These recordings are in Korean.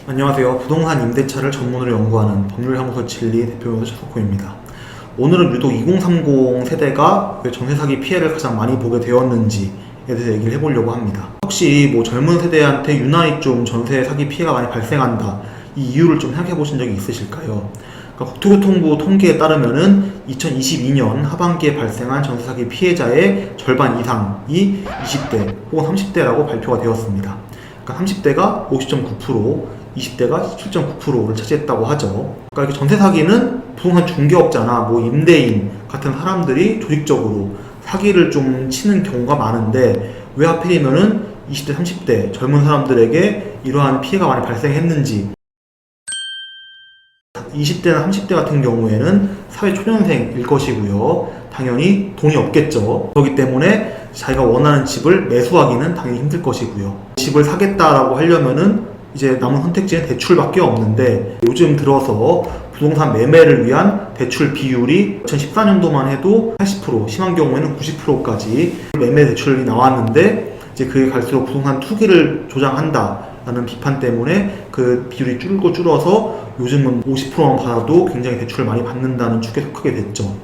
안녕하세요. 부동산 임대차를 전문으로 연구하는 법률사무소 진리 대표변호사 최석호입니다. 오늘은 유독 2030 세대가 왜 전세 사기 피해를 가장 많이 보게 되었는지에 대해서 얘기를 해보려고 합니다. 혹시 젊은 세대한테 유난히 좀 전세 사기 피해가 많이 발생한다, 이 이유를 좀 생각해 보신 적이 있으실까요? 그러니까 국토교통부 통계에 따르면은 2022년 하반기에 발생한 전세 사기 피해자의 절반 이상이 20대 혹은 30대라고 발표가 되었습니다. 그러니까 30대가 50.9%, 20대가 17.9%를 차지했다고 하죠. 그러니까 이렇게 전세 사기는 부동산 중개업자나 임대인 같은 사람들이 조직적으로 사기를 좀 치는 경우가 많은데, 왜 하필이면은 20대, 30대 젊은 사람들에게 이러한 피해가 많이 발생했는지. 20대나 30대 같은 경우에는 사회 초년생일 것이고요. 당연히 돈이 없겠죠. 그렇기 때문에 자기가 원하는 집을 매수하기는 당연히 힘들 것이고요. 집을 사겠다라고 하려면은 이제 남은 선택지는 대출밖에 없는데, 요즘 들어서 부동산 매매를 위한 대출 비율이 2014년도만 해도 80%, 심한 경우에는 90%까지 매매 대출이 나왔는데, 이제 그게 갈수록 부동산 투기를 조장한다라는 비판 때문에 그 비율이 줄어서 요즘은 50%만 받아도 굉장히 대출을 많이 받는다는 축에 속하게 됐죠.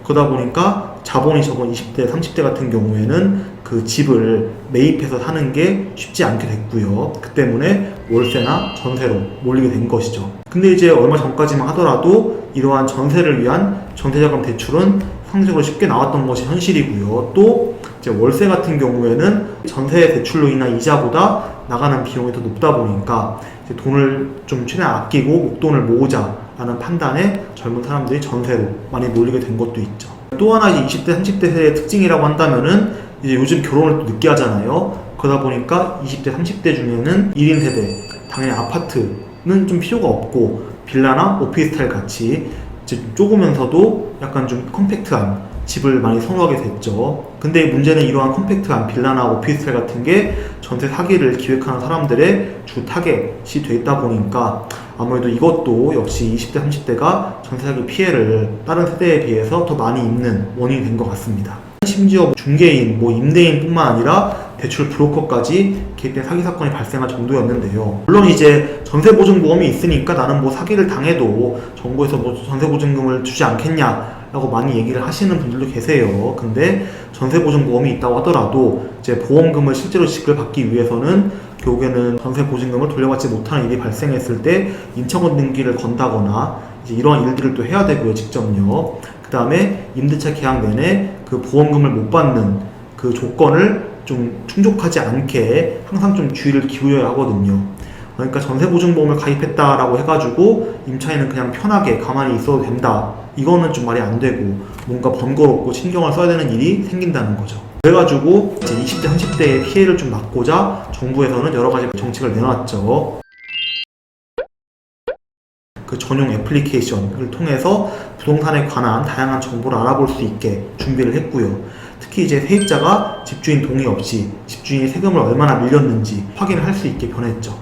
그러다 보니까 자본이 적은 20대, 30대 같은 경우에는 그 집을 매입해서 사는 게 쉽지 않게 됐고요. 그 때문에 월세나 전세로 몰리게 된 것이죠. 근데 이제 얼마 전까지만 하더라도 이러한 전세를 위한 전세자금 대출은 상대적으로 쉽게 나왔던 것이 현실이고요. 또 이제 월세 같은 경우에는 전세 대출로 인한 이자보다 나가는 비용이 더 높다 보니까 이제 돈을 좀 최대한 아끼고 목돈을 모으자라는 판단에 젊은 사람들이 전세로 많이 몰리게 된 것도 있죠. 또 하나 이제 20대, 30대 세대의 특징이라고 한다면은 이제 요즘 결혼을 또 늦게 하잖아요. 그러다 보니까 20대, 30대 중에는 1인 세대, 당연히 아파트는 좀 필요가 없고 빌라나 오피스텔 같이 이제 좁으면서도 약간 좀 컴팩트한 집을 많이 선호하게 됐죠. 근데 문제는 이러한 컴팩트한 빌라나 오피스텔 같은 게 전세 사기를 기획하는 사람들의 주 타겟이 돼 있다 보니까 아무래도 이것도 역시 20대, 30대가 전세 사기 피해를 다른 세대에 비해서 더 많이 입는 원인이 된 것 같습니다. 심지어 중개인, 임대인 뿐만 아니라 대출 브로커까지 개입된 사기 사건이 발생할 정도였는데요. 물론 이제 전세보증보험이 있으니까 나는 사기를 당해도 정부에서 전세보증금을 주지 않겠냐라고 많이 얘기를 하시는 분들도 계세요. 근데 전세보증보험이 있다고 하더라도 이제 보험금을 실제로 지급받기 위해서는 결국에는 전세보증금을 돌려받지 못하는 일이 발생했을 때 인처분 등기를 건다거나 이제 이러한 일들을 또 해야 되고요, 직접요. 그 다음에 임대차 계약 내내 그 보험금을 못 받는 그 조건을 좀 충족하지 않게 항상 좀 주의를 기울여야 하거든요. 그러니까 전세보증보험을 가입했다라고 해가지고 임차인은 그냥 편하게 가만히 있어도 된다, 이거는 좀 말이 안 되고 뭔가 번거롭고 신경을 써야 되는 일이 생긴다는 거죠. 그래가지고 이제 20대, 30대의 피해를 좀 막고자 정부에서는 여러 가지 정책을 내놨죠. 그 전용 애플리케이션을 통해서 부동산에 관한 다양한 정보를 알아볼 수 있게 준비를 했고요. 특히 이제 세입자가 집주인 동의 없이 집주인이 세금을 얼마나 밀렸는지 확인을 할 수 있게 변했죠.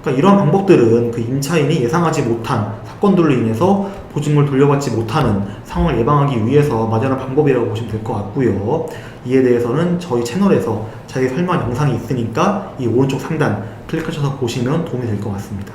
그러니까 이러한 방법들은 그 임차인이 예상하지 못한 사건들로 인해서 보증금을 돌려받지 못하는 상황을 예방하기 위해서 마련한 방법이라고 보시면 될 것 같고요. 이에 대해서는 저희 채널에서 자세히 설명한 영상이 있으니까 이 오른쪽 상단 클릭하셔서 보시면 도움이 될 것 같습니다.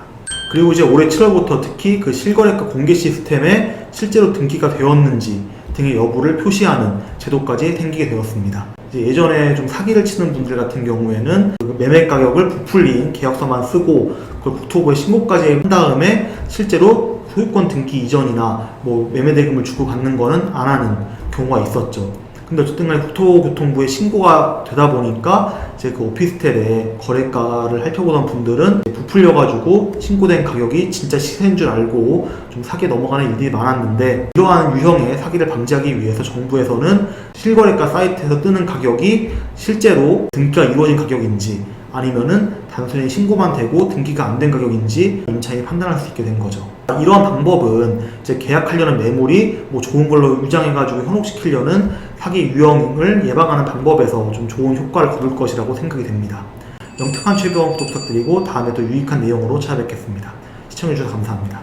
그리고 이제 올해 7월부터 특히 그 실거래가 공개 시스템에 실제로 등기가 되었는지 등의 여부를 표시하는 제도까지 생기게 되었습니다. 이제 예전에 좀 사기를 치는 분들 같은 경우에는 그 매매 가격을 부풀린 계약서만 쓰고 그걸 국토부에 신고까지 한 다음에 실제로 소유권 등기 이전이나 매매 대금을 주고 받는 거는 안 하는 경우가 있었죠. 근데 어쨌든 간에 국토교통부에 신고가 되다 보니까 이제 그 오피스텔의 거래가를 살펴보던 분들은 부풀려가지고 신고된 가격이 진짜 시세인 줄 알고 좀 사기에 넘어가는 일들이 많았는데, 이러한 유형의 사기를 방지하기 위해서 정부에서는 실거래가 사이트에서 뜨는 가격이 실제로 등기가 이루어진 가격인지 아니면은 단순히 신고만 되고 등기가 안 된 가격인지 임차인이 판단할 수 있게 된 거죠. 이러한 방법은 이제 계약하려는 매물이 좋은 걸로 유장해가지고 현혹시키려는 사기 유형을 예방하는 방법에서 좀 좋은 효과를 거둘 것이라고 생각이 됩니다. 영특한 최병원 구독 부탁드리고 다음에 또 유익한 내용으로 찾아뵙겠습니다. 시청해주셔서 감사합니다.